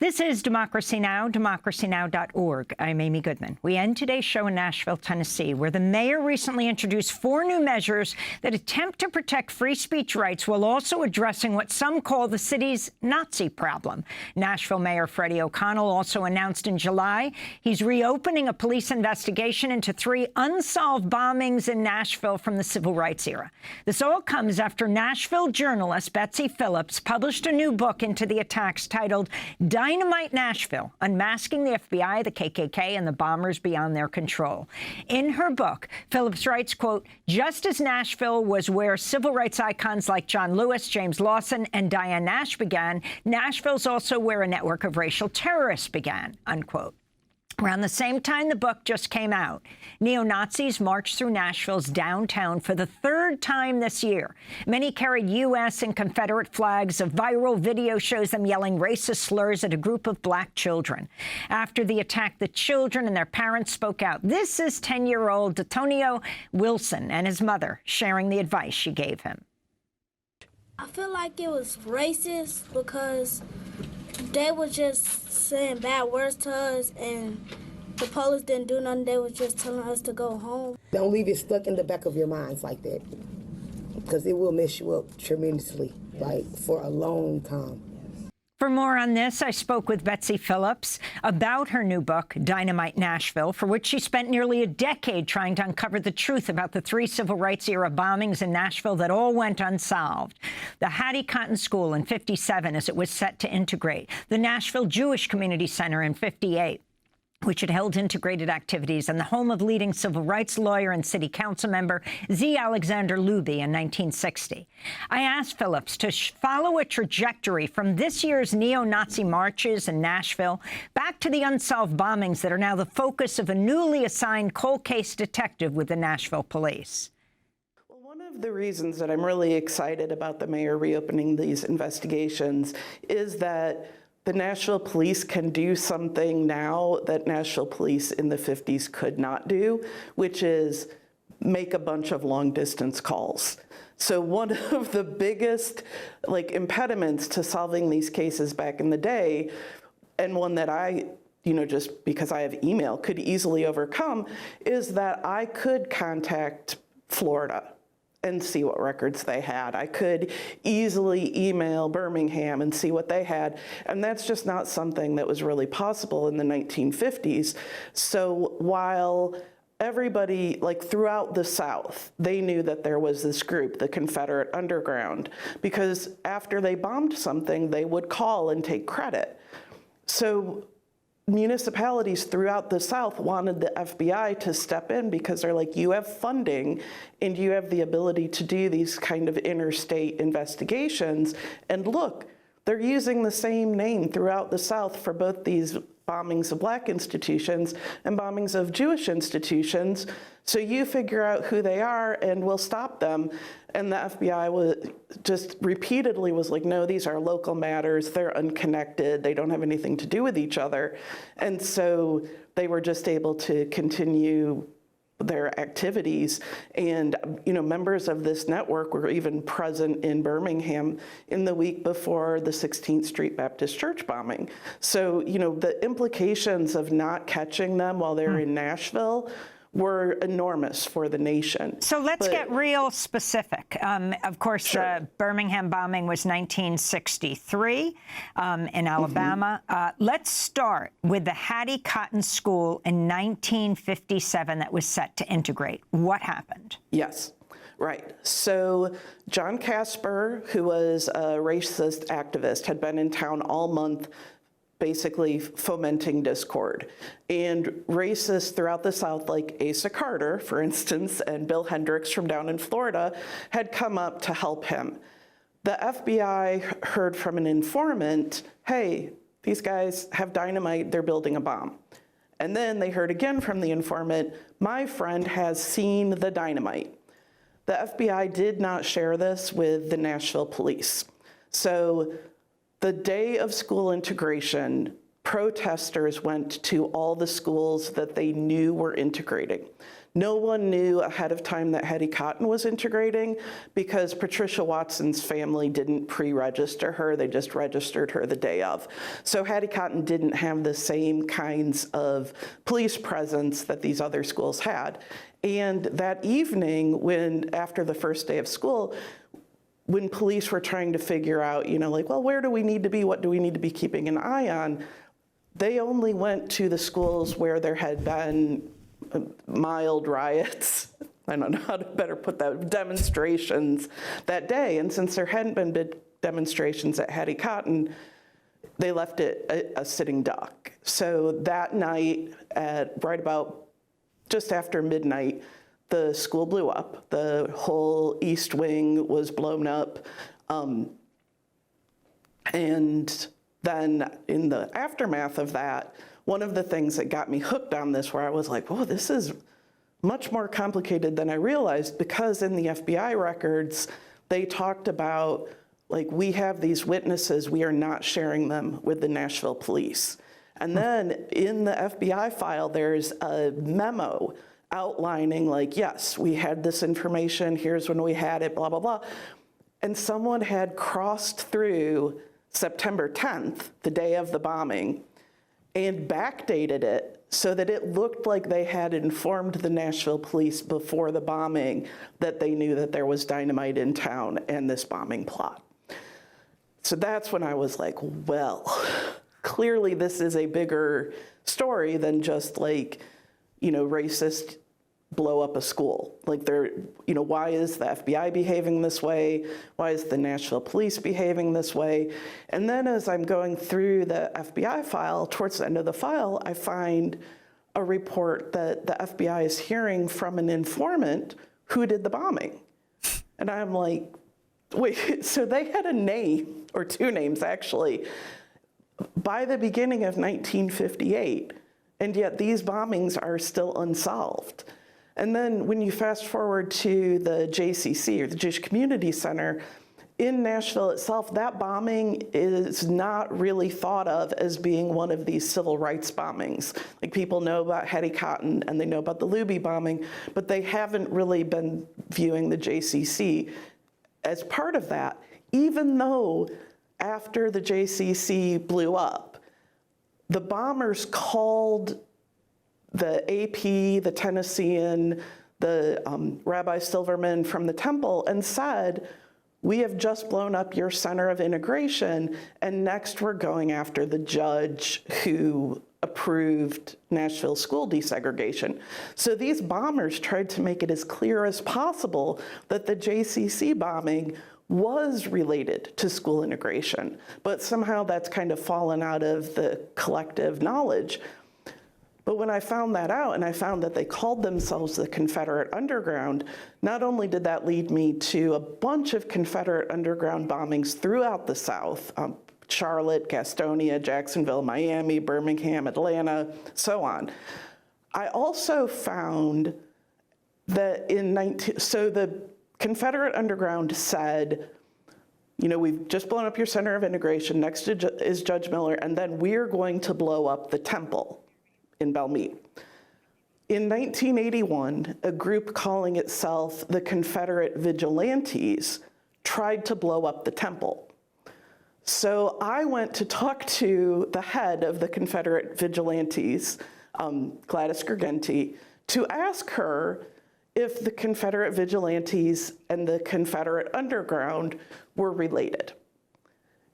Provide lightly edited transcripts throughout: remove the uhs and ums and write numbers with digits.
This is Democracy Now!, democracynow.org. I'm Amy Goodman. We end today's show in Nashville, Tennessee, where the mayor recently introduced 4 new measures that attempt to protect free speech rights while also addressing what some call the city's Nazi problem. Nashville Mayor Freddie O'Connell also announced in July he's reopening a police investigation into 3 unsolved bombings in Nashville from the civil rights era. This all comes after Nashville journalist Betsy Phillips published a new book into the attacks titled Dynamite Nashville, Unmasking the FBI, the KKK, and the bombers beyond their control. In her book, Phillips writes, quote, just as Nashville was where civil rights icons like John Lewis, James Lawson, and Diane Nash began, Nashville's also where a network of racial terrorists began, unquote. Around the same time the book just came out, neo-Nazis marched through Nashville's downtown for the 3rd time this year. Many carried U.S. and Confederate flags. A viral video shows them yelling racist slurs at a group of black children. After the attack, the children and their parents spoke out. This is 10-year-old Detonio Wilson and his mother sharing the advice she gave him. I feel like it was racist because they were just saying bad words to us, and the police didn't do nothing. They were just telling us to go home. Don't leave it stuck in the back of your minds like that, because it will mess you up tremendously, like for a long time. For more on this, I spoke with Betsy Phillips about her new book, Dynamite Nashville, for which she spent nearly a decade trying to uncover the truth about the 3 civil rights-era bombings in Nashville that all went unsolved. The Hattie Cotton School in '57, as it was set to integrate. The Nashville Jewish Community Center in '58. Which had held integrated activities, and the home of leading civil rights lawyer and city council member Z. Alexander Luby in 1960. I asked Phillips to follow a trajectory from this year's neo-Nazi marches in Nashville back to the unsolved bombings that are now the focus of a newly assigned cold case detective with the Nashville police. Well, one of the reasons that I'm really excited about the mayor reopening these investigations is that the Nashville police can do something now that Nashville police in the 50s could not do, which is make a bunch of long-distance calls. So one of the biggest impediments to solving these cases back in the day, and one that I, just because I have email, could easily overcome, is that I could contact Florida and see what records they had. I could easily email Birmingham and see what they had. And that's just not something that was really possible in the 1950s. So while everybody, throughout the South, they knew that there was this group, the Confederate Underground, because after they bombed something, they would call and take credit. So municipalities throughout the South wanted the FBI to step in because they're like, you have funding and you have the ability to do these kind of interstate investigations. And look, they're using the same name throughout the South for both these bombings of black institutions and bombings of Jewish institutions. So you figure out who they are and we'll stop them. And the FBI was just repeatedly was like, no, these are local matters. They're unconnected. They don't have anything to do with each other. And so they were just able to continue their activities. And, members of this network were even present in Birmingham in the week before the 16th Street Baptist Church bombing. So, the implications of not catching them while they're in Nashville were enormous for the nation. So let's get real specific. Of course, Sure. The Birmingham bombing was 1963 in Alabama. Let's start with the Hattie Cotton School in 1957 that was set to integrate. What happened? Yes. Right. So John Casper, who was a racist activist, had been in town all month basically fomenting discord. And racists throughout the South, like Asa Carter, for instance, and Bill Hendricks from down in Florida, had come up to help him. The FBI heard from an informant, hey, these guys have dynamite, they're building a bomb. And then they heard again from the informant, my friend has seen the dynamite. The FBI did not share this with the Nashville police. So the day of school integration, protesters went to all the schools that they knew were integrating. No one knew ahead of time that Hattie Cotton was integrating because Patricia Watson's family didn't pre-register her. They just registered her the day of. So Hattie Cotton didn't have the same kinds of police presence that these other schools had. And that evening, after the first day of school, when police were trying to figure out, like, well, where do we need to be? What do we need to be keeping an eye on? They only went to the schools where there had been mild riots. I don't know how to better put that, demonstrations that day. And since there hadn't been big demonstrations at Hattie Cotton, they left it a sitting duck. So that night, at right about just after midnight, the school blew up. The whole east wing was blown up. And then in the aftermath of that, one of the things that got me hooked on this, where I was like, whoa, this is much more complicated than I realized, because in the FBI records, they talked about, like, we have these witnesses, we are not sharing them with the Nashville police. And then in the FBI file, there's a memo outlining, like, yes, we had this information, here's when we had it, blah, blah, blah. And someone had crossed through September 10th, the day of the bombing, and backdated it so that it looked like they had informed the Nashville police before the bombing that they knew that there was dynamite in town and this bombing plot. So that's when I was like, well, clearly this is a bigger story than just, like, racist blow up a school. Like, why is the FBI behaving this way? Why is the Nashville police behaving this way? And then as I'm going through the FBI file, towards the end of the file, I find a report that the FBI is hearing from an informant who did the bombing. And I'm like, wait, so they had a name, or two names actually, by the beginning of 1958, and yet these bombings are still unsolved. And then when you fast forward to the JCC, or the Jewish Community Center, in Nashville itself, that bombing is not really thought of as being one of these civil rights bombings. Like, people know about Hattie Cotton and they know about the Luby bombing, but they haven't really been viewing the JCC as part of that, even though after the JCC blew up, the bombers called the AP, the Tennessean, the Rabbi Silverman from the temple and said, we have just blown up your center of integration, and next we're going after the judge who approved Nashville school desegregation. So these bombers tried to make it as clear as possible that the JCC bombing was related to school integration, but somehow that's kind of fallen out of the collective knowledge. But when I found that out, and I found that they called themselves the Confederate Underground, not only did that lead me to a bunch of Confederate Underground bombings throughout the South, Charlotte, Gastonia, Jacksonville, Miami, Birmingham, Atlanta, so on. I also found that so the Confederate Underground said, we've just blown up your center of integration, next is Judge Miller, and then we're going to blow up the temple in Belmead. In 1981, a group calling itself the Confederate Vigilantes tried to blow up the temple. So I went to talk to the head of the Confederate Vigilantes, Gladys Gergenti, to ask her if the Confederate Vigilantes and the Confederate Underground were related.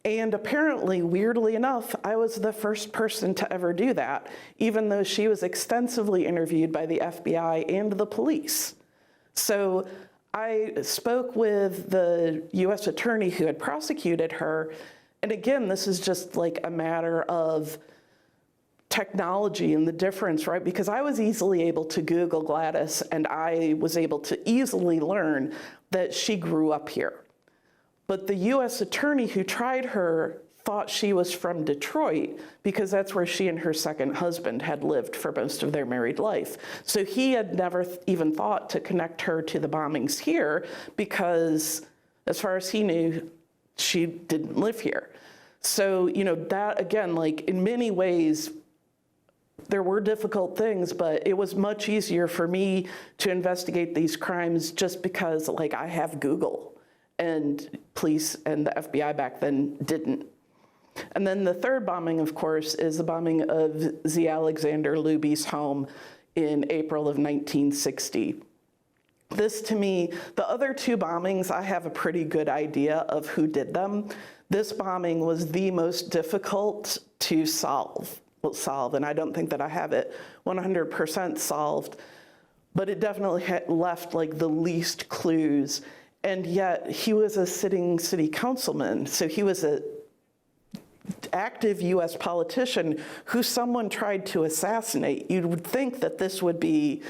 And apparently, weirdly enough, I was the first person to ever do that, even though she was extensively interviewed by the FBI and the police. So I spoke with the US attorney who had prosecuted her. And again, this is just like a matter of technology and the difference, right? Because I was easily able to Google Gladys, and I was able to easily learn that she grew up here. But the US attorney who tried her thought she was from Detroit because that's where she and her second husband had lived for most of their married life. So he had never even thought to connect her to the bombings here because, as far as he knew, she didn't live here. So, that, again, like, in many ways, There were difficult things, but it was much easier for me to investigate these crimes just because, like, I have Google, and police and the FBI back then didn't. And then the third bombing, of course, is the bombing of Z. Alexander Luby's home in April of 1960. This, to me, the other two bombings, I have a pretty good idea of who did them. This bombing was the most difficult to solve, and I don't think that I have it 100% solved, but it definitely left like the least clues. And yet he was a sitting city councilman, so he was an active US politician who someone tried to assassinate. You would think that this would be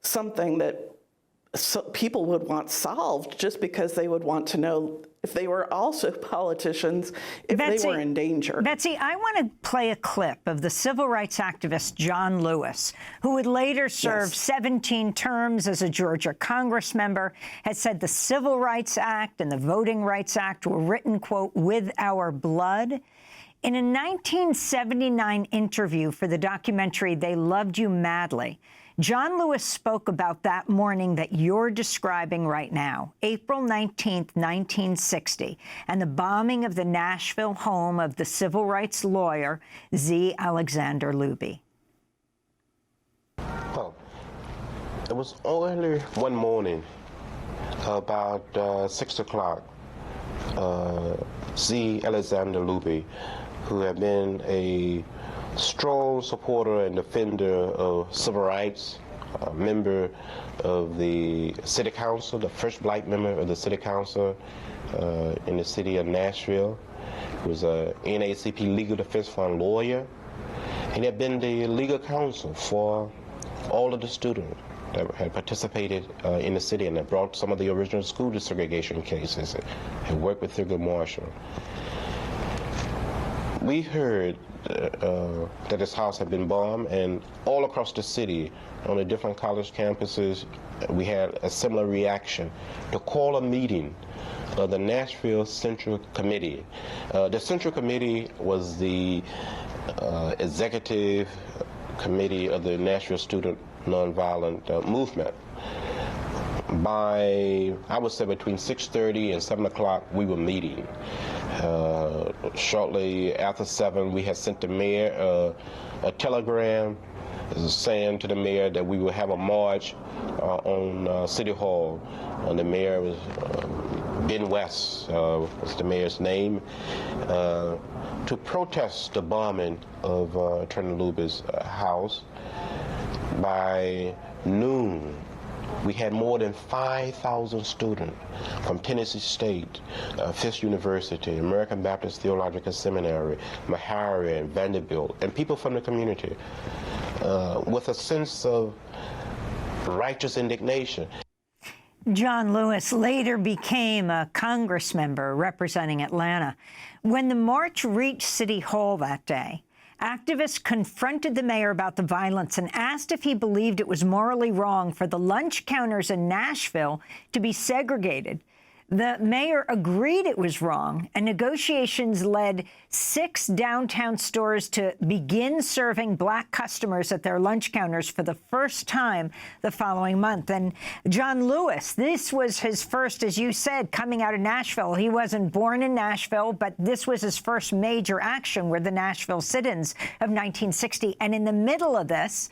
something that people would want solved, just because they would want to know if they were also politicians, if they were in danger. Betsy, I want to play a clip of the civil rights activist John Lewis, who would later serve 17 terms as a Georgia Congress member, has said the Civil Rights Act and the Voting Rights Act were written, quote, with our blood. In a 1979 interview for the documentary They Loved You Madly, John Lewis spoke about that morning that you're describing right now, April 19th, 1960, and the bombing of the Nashville home of the civil rights lawyer, Z. Alexander Luby. Well, it was early one morning, about 6 o'clock. Z. Alexander Luby, who had been a strong supporter and defender of civil rights, a member of the city council, the first black member of the city council in the city of Nashville. He was a NAACP Legal Defense Fund lawyer, and he had been the legal counsel for all of the students that had participated in the city and that brought some of the original school desegregation cases and worked with Thurgood Marshall. We heard that his house had been bombed, and all across the city, on the different college campuses, we had a similar reaction to call a meeting of the Nashville Central Committee. The Central Committee was the executive committee of the Nashville Student Nonviolent Movement. By, I would say, between 6:30 and 7 o'clock, we were meeting. Shortly after 7, we had sent the mayor a telegram saying to the mayor that we would have a march on City Hall. The mayor was Ben West, was the mayor's name, to protest the bombing of Attorney Luby's house. By noon, we had more than 5,000 students from Tennessee State, Fisk University, American Baptist Theological Seminary, Meharry, and Vanderbilt, and people from the community with a sense of righteous indignation. John Lewis later became a Congress member representing Atlanta. When the march reached City Hall that day, activists confronted the mayor about the violence and asked if he believed it was morally wrong for the lunch counters in Nashville to be segregated. The mayor agreed it was wrong, and negotiations led 6 downtown stores to begin serving black customers at their lunch counters for the first time the following month. And John Lewis, this was his first, as you said, coming out of Nashville. He wasn't born in Nashville, but this was his first major action, were the Nashville sit-ins of 1960. And in the middle of this,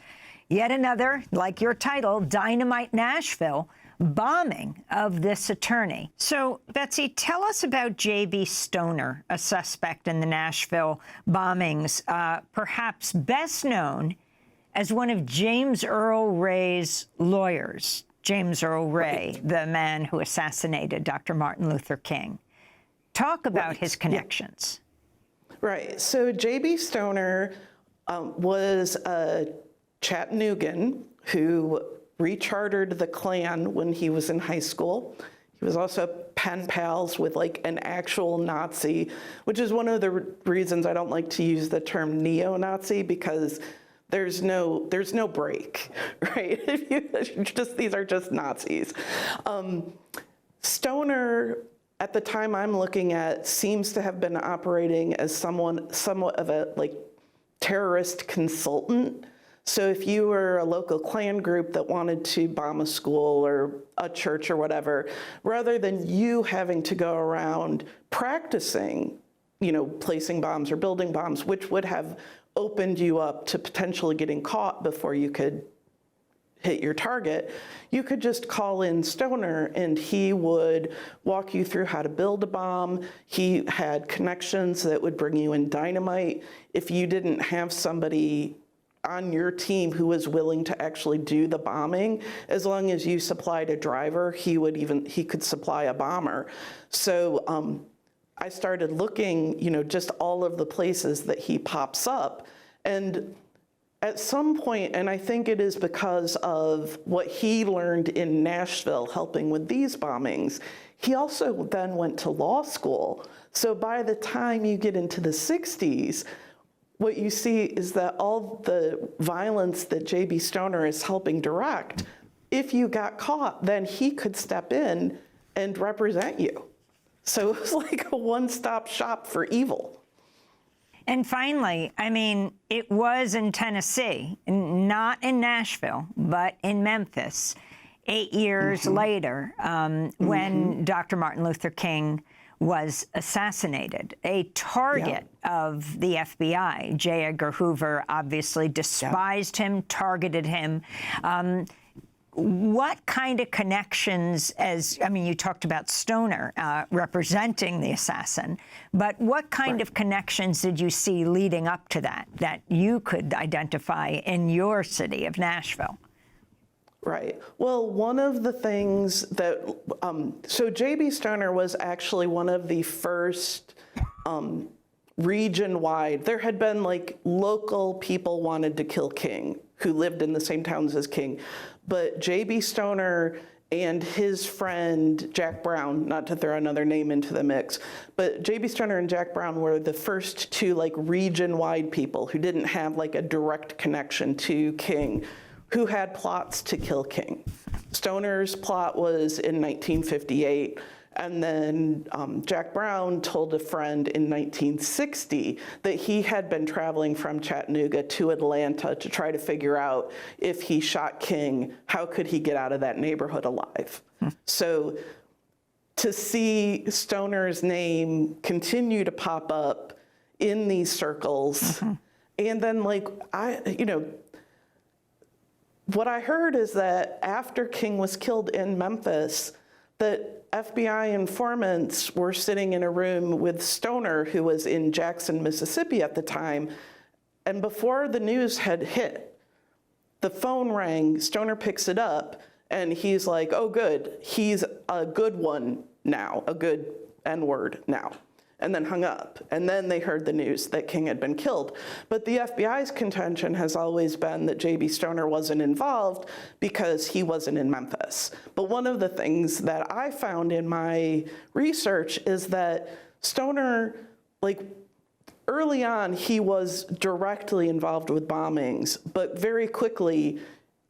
yet another, like your title, Dynamite Nashville, bombing of this attorney. So, Betsy, tell us about J.B. Stoner, a suspect in the Nashville bombings, perhaps best known as one of James Earl Ray's lawyers. James Earl Ray, the man who assassinated Dr. Martin Luther King. Talk about his connections. Right. So J.B. Stoner was a Chattanoogan who rechartered the Klan when he was in high school. He was also pen pals with like an actual Nazi, which is one of the reasons I don't like to use the term neo-Nazi, because there's no break, right? These are just Nazis. Stoner, at the time I'm looking at, seems to have been operating as somewhat of a like terrorist consultant So if you were a local Klan group that wanted to bomb a school or a church or whatever, rather than you having to go around practicing, placing bombs or building bombs, which would have opened you up to potentially getting caught before you could hit your target, you could just call in Stoner and he would walk you through how to build a bomb. He had connections that would bring you in dynamite. If you didn't have somebody on your team who was willing to actually do the bombing, as long as you supplied a driver, he could supply a bomber. So I started looking, just all of the places that he pops up. And at some point, and I think it is because of what he learned in Nashville helping with these bombings, he also then went to law school. So by the time you get into the 60s, what you see is that all the violence that J.B. Stoner is helping direct, if you got caught, then he could step in and represent you. So it was like a one-stop shop for evil. And finally, I mean, it was in Tennessee, not in Nashville, but in Memphis, 8 years later, when Dr. Martin Luther King was assassinated. A target of the FBI, J. Edgar Hoover, obviously despised him, targeted him. What kind of connections, you talked about Stoner representing the assassin, but what kind of connections did you see leading up to that you could identify in your city of Nashville? Right. Well, one of the things that, so J.B. Stoner was actually one of the first region-wide, there had been local people wanted to kill King who lived in the same towns as King. But J.B. Stoner and his friend Jack Brown, not to throw another name into the mix, but J.B. Stoner and Jack Brown were the first two region-wide people who didn't have a direct connection to King, who had plots to kill King. Stoner's plot was in 1958. And then Jack Brown told a friend in 1960 that he had been traveling from Chattanooga to Atlanta to try to figure out if he shot King, how could he get out of that neighborhood alive? So to see Stoner's name continue to pop up in these circles, and then what I heard is that after King was killed in Memphis, that FBI informants were sitting in a room with Stoner, who was in Jackson, Mississippi at the time, and before the news had hit, the phone rang, Stoner picks it up, and he's like, oh good, he's a good one now, a good N-word now, and then hung up. And then they heard the news that King had been killed. But the FBI's contention has always been that J.B. Stoner wasn't involved because he wasn't in Memphis. But one of the things that I found in my research is that Stoner, early on, he was directly involved with bombings, but very quickly,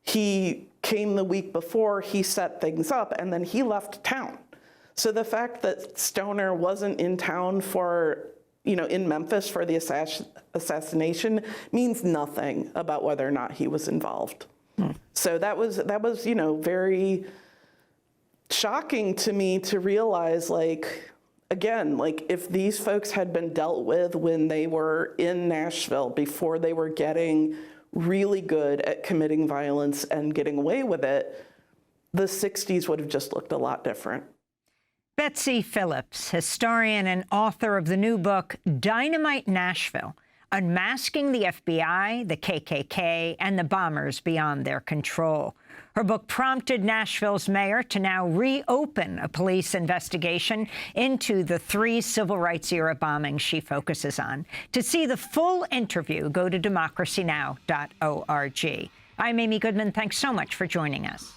he came the week before, he set things up, and then he left town. So the fact that Stoner wasn't in town for, in Memphis for the assassination means nothing about whether or not he was involved. So that was very shocking to me to realize, again, if these folks had been dealt with when they were in Nashville before they were getting really good at committing violence and getting away with it, the 60s would have just looked a lot different. Betsy Phillips, historian and author of the new book, Dynamite Nashville, Unmasking the FBI, the KKK, and the bombers beyond their control. Her book prompted Nashville's mayor to now reopen a police investigation into the 3 civil rights-era bombings she focuses on. To see the full interview, go to democracynow.org. I'm Amy Goodman. Thanks so much for joining us.